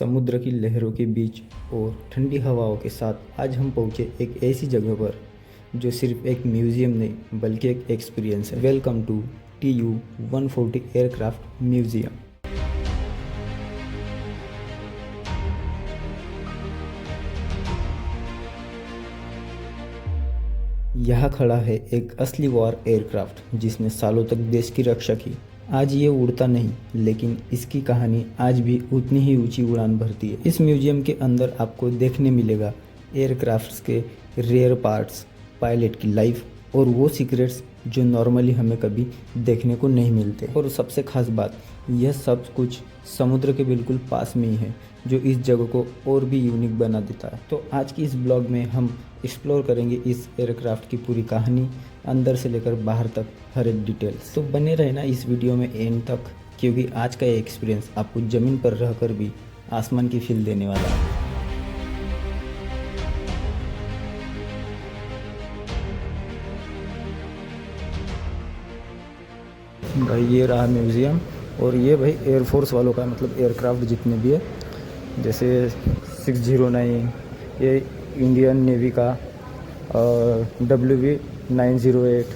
समुद्र की लहरों के बीच और ठंडी हवाओं के साथ आज हम पहुँचे एक ऐसी जगह पर जो सिर्फ एक म्यूज़ियम नहीं बल्कि एक एक्सपीरियंस है। Welcome to TU-140 aircraft museum. यहाँ खड़ा है एक असली वॉर एयरक्राफ्ट जिसने सालों तक देश की रक्षा की। आज ये उड़ता नहीं, लेकिन इसकी कहानी आज भी उतनी ही ऊंची उड़ान भरती है। इस म्यूजियम के अंदर आपको देखने मिलेगा एयरक्राफ्ट्स के रेयर पार्ट्स, पायलट की लाइफ और वो सीक्रेट्स जो नॉर्मली हमें कभी देखने को नहीं मिलते। और सबसे खास बात, यह सब कुछ समुद्र के बिल्कुल पास में ही है, जो इस जगह को और भी यूनिक बना देता है। तो आज की इस ब्लॉग में हम एक्सप्लोर करेंगे इस एयरक्राफ्ट की पूरी कहानी, अंदर से लेकर बाहर तक हर एक डिटेल्स। तो बने रहना इस वीडियो में एंड तक, क्योंकि आज का ये एक्सपीरियंस आपको ज़मीन पर रहकर भी आसमान की फील देने वाला है। भाई ये रहा म्यूज़ियम, और ये भाई एयरफोर्स वालों का, मतलब एयरक्राफ्ट जितने भी है, जैसे 609, ये इंडियन नेवी का, WV-908।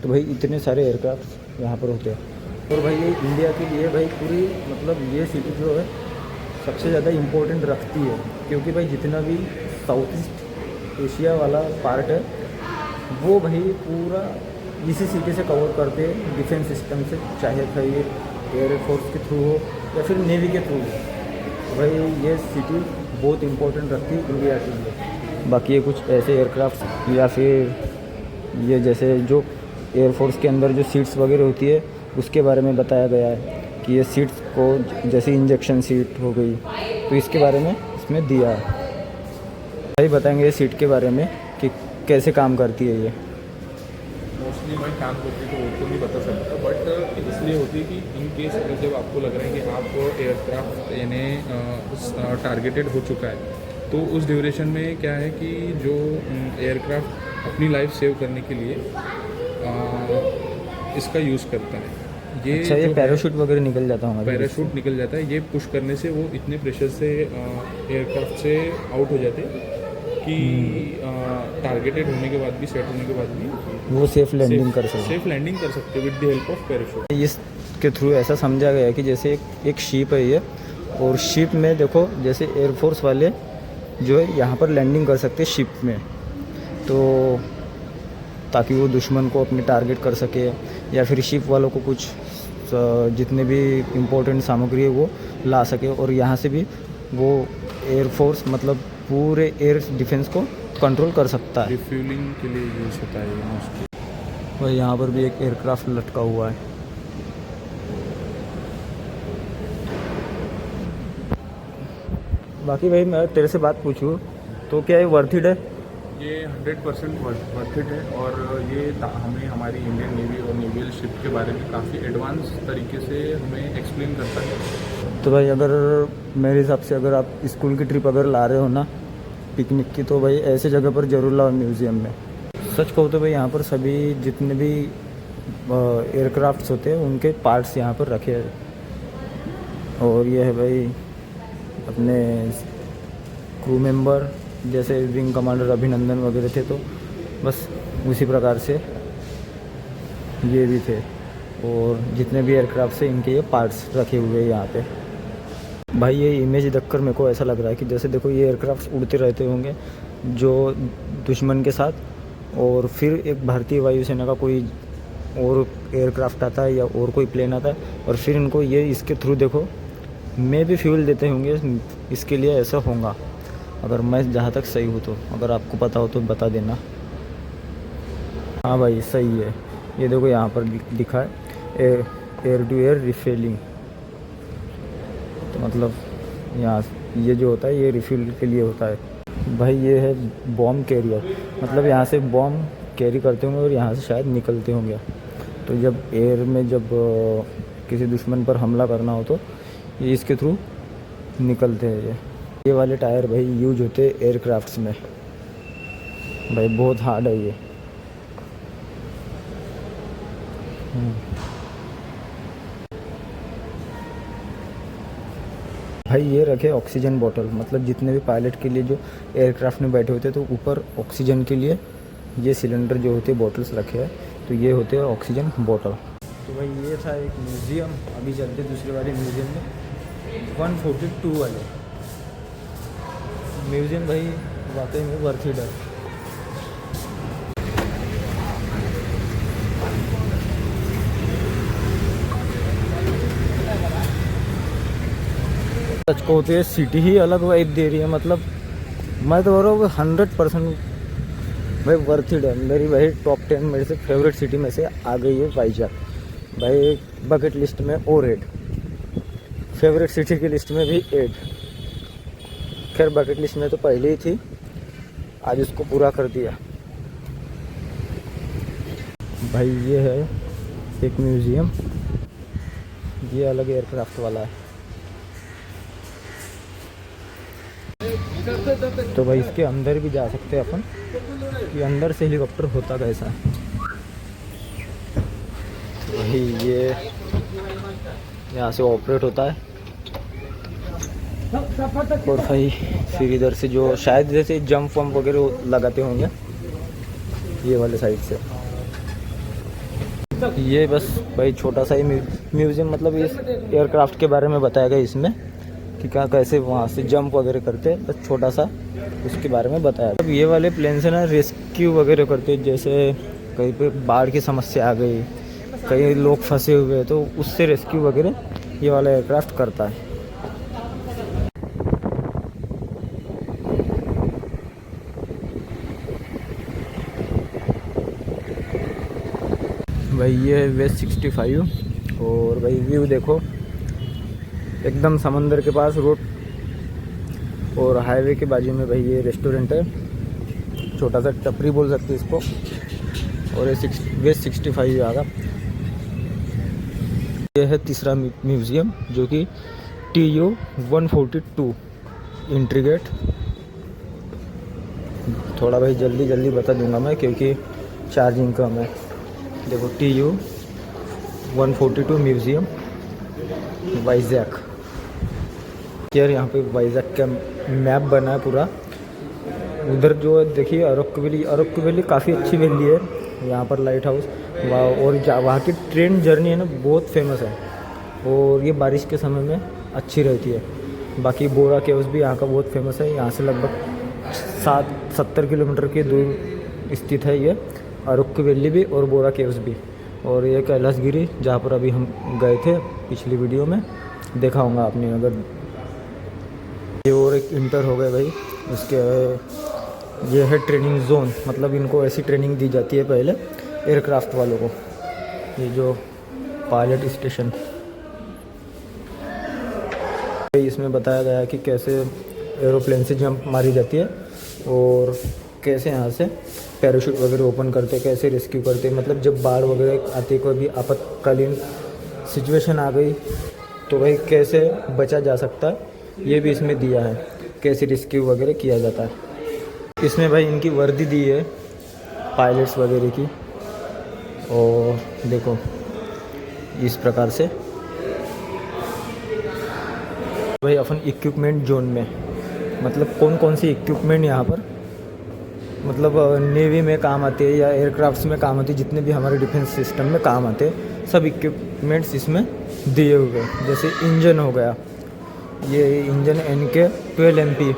तो भाई इतने सारे एयरक्राफ्ट यहाँ पर होते हैं। और भाई ये इंडिया के लिए भाई पूरी, मतलब ये सिटी जो है सबसे ज़्यादा इम्पोर्टेंट रखती है, क्योंकि भाई जितना भी साउथ ईस्ट एशिया वाला पार्ट है वो भाई पूरा इसी सिटी से कवर करते हैं, डिफेंस सिस्टम से, चाहे भाई ये एयरफोर्स के थ्रू हो या फिर नेवी के थ्रू हो। तो भाई ये सिटी बहुत इम्पोर्टेंट रखती है इंडिया के लिए। बाकी ये कुछ ऐसे एयरक्राफ्ट, या फिर ये जैसे जो एयरफोर्स के अंदर जो सीट्स वगैरह होती है उसके बारे में बताया गया है कि ये सीट्स को, जैसे इंजेक्शन सीट हो गई, तो इसके बारे में इसमें दिया है। भाई बताएंगे सीट के बारे में कि कैसे काम करती है ये। मोस्टली मैं काम करती तो वो तो नहीं बता सकता, बट इसलिए होती है कि इन केस अगर जब आपको लग रहा है कि आप एयरक्राफ्ट यानी टारगेटेड हो चुका है, तो उस ड्यूरेशन में क्या है कि जो एयरक्राफ्ट अपनी लाइफ सेव करने के लिए इसका यूज़ करता है। ये अच्छा, ये पैराशूट वगैरह निकल जाता है? पैराशूट निकल जाता है। ये पुश करने से वो इतने प्रेशर से एयरक्राफ्ट से आउट हो जाते हैं कि टारगेटेड होने के बाद भी, सेट होने के बाद भी वो सेफ लैंडिंग कर सकते, सेफ लैंडिंग कर सकते with the help of parachute. इसके थ्रू ऐसा समझा गया है कि जैसे एक शिप है ये, और शिप में देखो जैसे एयरफोर्स वाले जो है यहाँ पर लैंडिंग कर सकते शिप में, तो ताकि वो दुश्मन को अपने टारगेट कर सके, या फिर शिप वालों को कुछ जितने भी इम्पोर्टेंट सामग्री है वो ला सके, और यहाँ से भी वो एयरफोर्स मतलब पूरे एयर डिफेंस को कंट्रोल कर सकता है। रिफ्यूलिंग के लिए यूज़ होता है ये मोस्टली। और यहाँ पर भी एक एयरक्राफ्ट लटका हुआ है। बाकी भाई मैं तेरे से बात पूछूँ तो क्या ये वर्थ इट है? ये 100% वर्थ इट है, और ये हमें हमारी इंडियन नेवी और नेवियल शिप के बारे में काफ़ी एडवांस तरीके से हमें एक्सप्लेन करता है। तो भाई अगर मेरे हिसाब से अगर आप स्कूल की ट्रिप अगर ला रहे हो ना, पिकनिक की, तो भाई ऐसे जगह पर ज़रूर लाओ म्यूज़ियम में। सच कहूँ तो भाई यहाँ पर सभी जितने भी एयरक्राफ्ट्स होते हैं उनके पार्ट्स यहाँ पर रखे हैं। और ये है भाई अपने क्रू मेंबर, जैसे विंग कमांडर अभिनंदन वगैरह थे, तो बस उसी प्रकार से ये भी थे। और जितने भी एयरक्राफ्ट से इनके ये पार्ट्स रखे हुए हैं यहाँ पे। भाई ये इमेज देखकर मेरे को ऐसा लग रहा है कि जैसे देखो ये एयरक्राफ्ट उड़ते रहते होंगे जो दुश्मन के साथ, और फिर एक भारतीय वायुसेना का कोई और एयरक्राफ्ट आता है या और कोई प्लेन आता है, और फिर इनको ये इसके थ्रू देखो मैं भी फ्यूल देते होंगे। इसके लिए ऐसा होगा, अगर मैं जहाँ तक सही हूँ तो। अगर आपको पता हो तो बता देना। हाँ भाई सही है, ये देखो यहाँ पर लिखा है एयर टू एयर रिफिलिंग। तो मतलब यहाँ ये जो होता है ये रिफिल के लिए होता है। भाई ये है बॉम्ब कैरियर, मतलब यहाँ से बॉम्ब कैरी करते होंगे और यहाँ से शायद निकलते होंगे। तो जब एयर में जब किसी दुश्मन पर हमला करना हो तो ये इसके थ्रू निकलते हैं। ये वाले टायर भाई यूज होते हैं एयरक्राफ्ट्स में। भाई बहुत हार्ड है ये। भाई ये रखे ऑक्सीजन बॉटल, मतलब जितने भी पायलट के लिए जो एयरक्राफ्ट में बैठे होते हैं तो ऊपर ऑक्सीजन के लिए ये सिलेंडर जो होते हैं बॉटल्स रखे हैं, तो ये होते हैं ऑक्सीजन बॉटल। तो भाई ये था एक म्यूज़ियम। अभी चलते दूसरे वाले म्यूज़ियम में, 142 वाले म्यूज़ियम। भाई वाकई में वर्थ इट है। सच को होते हैं सिटी ही अलग वाइब दे रही है, मतलब मैं तो बोल रहा हूँ 100% भाई वर्थ इट है। मेरी भाई टॉप 10 मेरे से फेवरेट सिटी में से आ गई है वाइजैक। भाई बकेट लिस्ट में और 8, फेवरेट सिटी की लिस्ट में भी 8। खैर बकेट लिस्ट में तो पहले ही थी, आज इसको पूरा कर दिया। भाई ये है एक म्यूज़ियम, ये अलग एयरक्राफ्ट वाला है। तो भाई इसके अंदर भी जा सकते हैं अपन कि अंदर से हेलीकॉप्टर होता कैसा है। भाई ये यहाँ से ऑपरेट होता है और भाई फिर इधर से जो शायद जैसे जंप वम्प वगैरह लगाते होंगे ये वाले साइड से। ये बस भाई छोटा सा ही म्यूज़ियम, मतलब इस एयरक्राफ्ट के बारे में बताया गया इसमें कि क्या कैसे वहाँ से जंप वगैरह करते, बस छोटा सा उसके बारे में बताया। अब ये वाले प्लेन से ना रेस्क्यू वगैरह करते, जैसे कहीं पे बाढ़ की समस्या आ गई, कई लोग फंसे हुए हैं, तो उससे रेस्क्यू वगैरह ये वाला एयरक्राफ्ट करता है। भाई ये है वेस्ट 65 और भाई व्यू देखो एकदम समंदर के पास रोड और हाईवे के बाजू में। भाई ये रेस्टोरेंट है, छोटा सा टपरी बोल सकते हैं इसको, और ये वेस्ट 65 आ गया। ये है तीसरा म्यूज़ियम जो कि TU 142 एंट्री गेट। थोड़ा भाई जल्दी बता दूंगा मैं क्योंकि चार्जिंग कम है। देखो TU 142 म्यूज़ियम वाइजैक। यार यहाँ पे वाइजैक का मैप बना है पूरा। उधर जो देखिए अरक्कू वैली काफ़ी अच्छी वैली है, यहाँ पर लाइट हाउस और वहाँ की ट्रेन जर्नी है ना बहुत फेमस है, और ये बारिश के समय में अच्छी रहती है। बाकी बोरा केव्स भी यहाँ का बहुत फेमस है। यहाँ से लगभग 70 किलोमीटर की दूर स्थित है ये अरक्कू वैली भी और बोरा केव्स भी। और ये कैलाशगिरी जहाँ पर अभी हम गए थे पिछली वीडियो में, देखा होगा आपने अगर। ये और एक इंटर हो गए भाई उसके। ये है ट्रेनिंग जोन, मतलब इनको ऐसी ट्रेनिंग दी जाती है पहले एयरक्राफ्ट वालों को। ये जो पायलट स्टेशन, इसमें बताया गया है कि कैसे एरोप्लेन से जंप मारी जाती है और कैसे यहाँ से पैराशूट वगैरह ओपन करते, कैसे रेस्क्यू करते। मतलब जब बाढ़ वगैरह आती, कोई भी आपातकालीन सिचुएशन आ गई तो भाई कैसे बचा जा सकता है, ये भी इसमें दिया है, कैसे रेस्क्यू वगैरह किया जाता है। इसमें भाई इनकी वर्दी दी है पायलट्स वगैरह की, और देखो इस प्रकार से। भाई अपन इक्विपमेंट जोन में, मतलब कौन कौन सी इक्विपमेंट यहाँ पर मतलब नेवी में काम आते हैं या एयरक्राफ्ट्स में काम आते हैं, जितने भी हमारे डिफेंस सिस्टम में काम आते हैं सब इक्विपमेंट्स इसमें दिए हुए हैं। जैसे इंजन हो गया, ये इंजन NK 12 MP,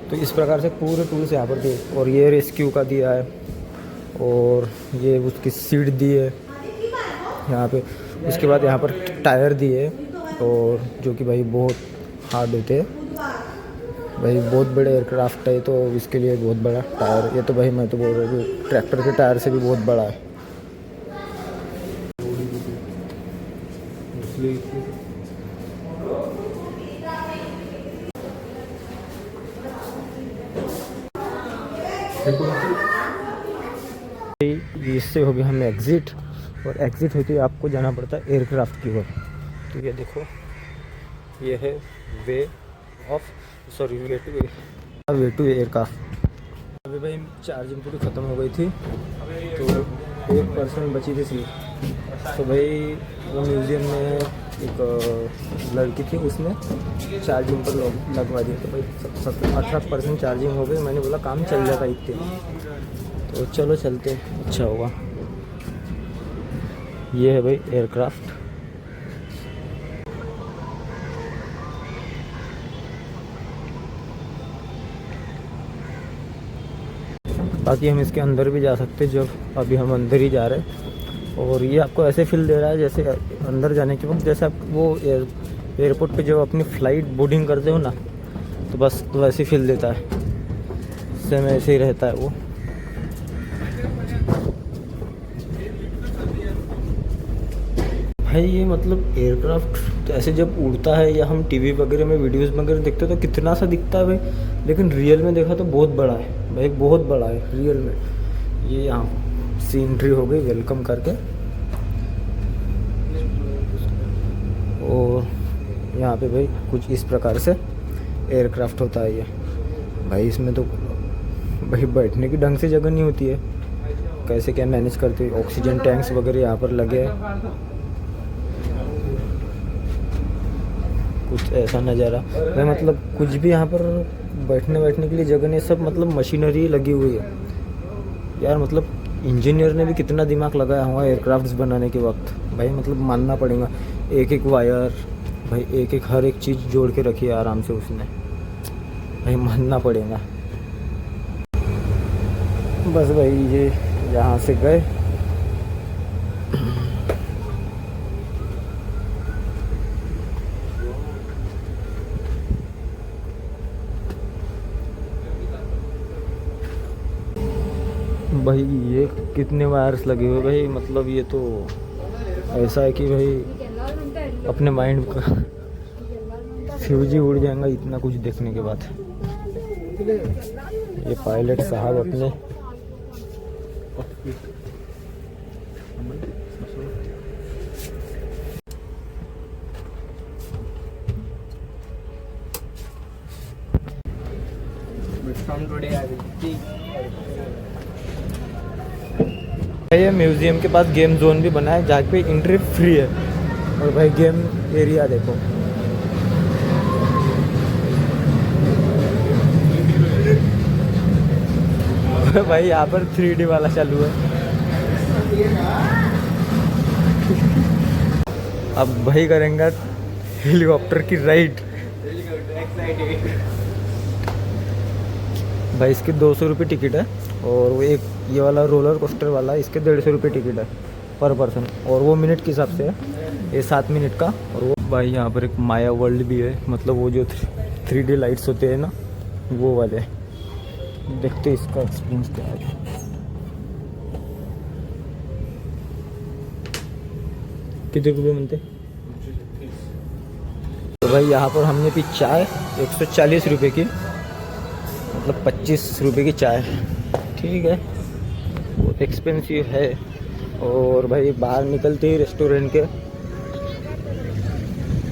तो इस प्रकार से पूरे टूल्स यहाँ पर दिए। और ये रेस्क्यू का दिया है, और ये उसकी सीट दी है यहाँ पे। उसके बाद यहाँ पर टायर दिए, और जो कि भाई बहुत हार्ड होते हैं। भाई बहुत बड़े एयरक्राफ्ट है तो इसके लिए बहुत बड़ा टायर। ये तो भाई मैं तो बोल रहा हूँ ट्रैक्टर के टायर से भी बहुत बड़ा है। इससे हो गया हम एग्ज़िट, और एग्ज़िट होते ही आपको जाना पड़ता है एयरक्राफ्ट की ओर। तो ये देखो ये है वे टू एयरक्राफ्ट। अभी भाई चार्जिंग पूरी ख़त्म हो गई थी तो 1% बची थी सीट। तो भाई वो म्यूज़ियम में एक लड़की थी, उसने चार्जिंग पर लगवा दिया। तो भाई 18% चार्जिंग हो गई। मैंने बोला काम चल जाता इतने, तो चलो चलते, अच्छा होगा। ये है भाई एयरक्राफ्ट। बाकी हम इसके अंदर भी जा सकते हैं, जब अभी हम अंदर ही जा रहे हैं। और ये आपको ऐसे फील दे रहा है जैसे अंदर जाने के वक्त जैसे आप वो एयरपोर्ट पे जब अपनी फ़्लाइट बोर्डिंग करते हो ना, तो बस तो वैसे फील देता है, सेम ऐसे ही रहता है वो। भाई ये मतलब एयरक्राफ्ट ऐसे जब उड़ता है या हम टीवी वगैरह में वीडियोस वगैरह देखते हैं तो कितना सा दिखता है भाई, लेकिन रियल में देखा तो बहुत बड़ा है भाई, बहुत बड़ा है रियल में। ये यहाँ सीनरी हो गई वेलकम करके, और यहाँ पे भाई कुछ इस प्रकार से एयरक्राफ्ट होता है ये। भाई इसमें तो भाई बैठने की ढंग से जगह नहीं होती है, कैसे क्या मैनेज करते हैं। ऑक्सीजन टैंक्स वगैरह यहाँ पर लगे हैं, कुछ ऐसा नज़ारा भाई। मतलब कुछ भी यहाँ पर बैठने के लिए जगह नहीं, सब मतलब मशीनरी लगी हुई है यार। मतलब इंजीनियर ने भी कितना दिमाग लगाया हुआ एयरक्राफ्ट्स बनाने के वक्त भाई, मतलब मानना पड़ेगा। एक एक वायर भाई, एक एक हर एक चीज़ जोड़ के रखी है आराम से उसने भाई, मानना पड़ेगा। बस भाई ये यहाँ से गए, भाई ये कितने वायर्स लगे हुए भाई। मतलब ये तो ऐसा है कि भाई अपने माइंड का फ्यूज ही उड़ जाएगा इतना कुछ देखने के बाद। ये पायलट साहब अपने ये म्यूजियम के पास गेम जोन भी बना है जहाँ पे एंट्री फ्री है। और भाई गेम एरिया देखो, भाई यहाँ पर 3D वाला चालू है। अब भाई करेंगे हेलीकॉप्टर की राइड। भाई इसकी 200 रुपये टिकट है, और वो एक ये वाला रोलर कोस्टर वाला इसके 150 रुपये टिकट है पर पर्सन, और वो मिनट के हिसाब से है, ये 7 मिनट का। और वो भाई यहाँ पर एक माया वर्ल्ड भी है, मतलब वो जो 3D लाइट्स होते हैं ना वो वाले। देखते इसका एक्सपीरियंस क्या है। कितने रुपये मिलते? तो भाई यहाँ पर हमने पी चाय 140 रुपये की, मतलब 25 रुपये की चाय, ठीक है, वो एक्सपेंसिव है। और भाई बाहर निकलते ही रेस्टोरेंट के,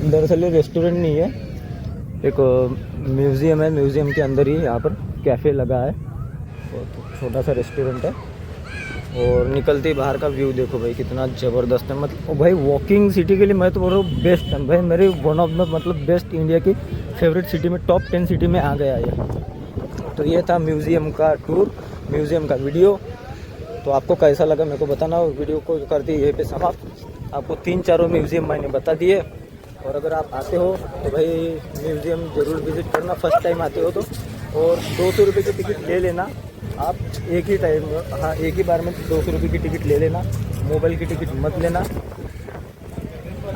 दरअसल ये रेस्टोरेंट नहीं है, एक म्यूज़ियम है। म्यूज़ियम के अंदर ही यहाँ पर कैफ़े लगा है, और छोटा सा रेस्टोरेंट है। और निकलते ही बाहर का व्यू देखो भाई कितना ज़बरदस्त है। मतलब भाई वॉकिंग सिटी के लिए मैं तो बोल रहा हूँ बेस्ट है भाई, मेरे वन ऑफ द मतलब बेस्ट इंडिया की फेवरेट सिटी में टॉप 10 सिटी में आ गया ये। तो ये था म्यूज़ियम का टूर, म्यूज़ियम का वीडियो। तो आपको कैसा लगा मेरे को बताना, और वीडियो को करते यहीं पे समाप्त। आपको 3-4 म्यूज़ियम मैंने बता दिए, और अगर आप आते हो तो भाई म्यूज़ियम ज़रूर विज़िट करना, फर्स्ट टाइम आते हो तो। और 200 रुपये की टिकट ले लेना आप एक ही टाइम, हाँ एक ही बार में 200 रुपये की टिकट ले लेना, मोबाइल की टिकट मत लेना।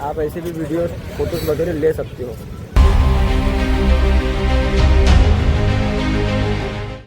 आप ऐसे भी वीडियो फोटोज़ वगैरह ले सकते हो।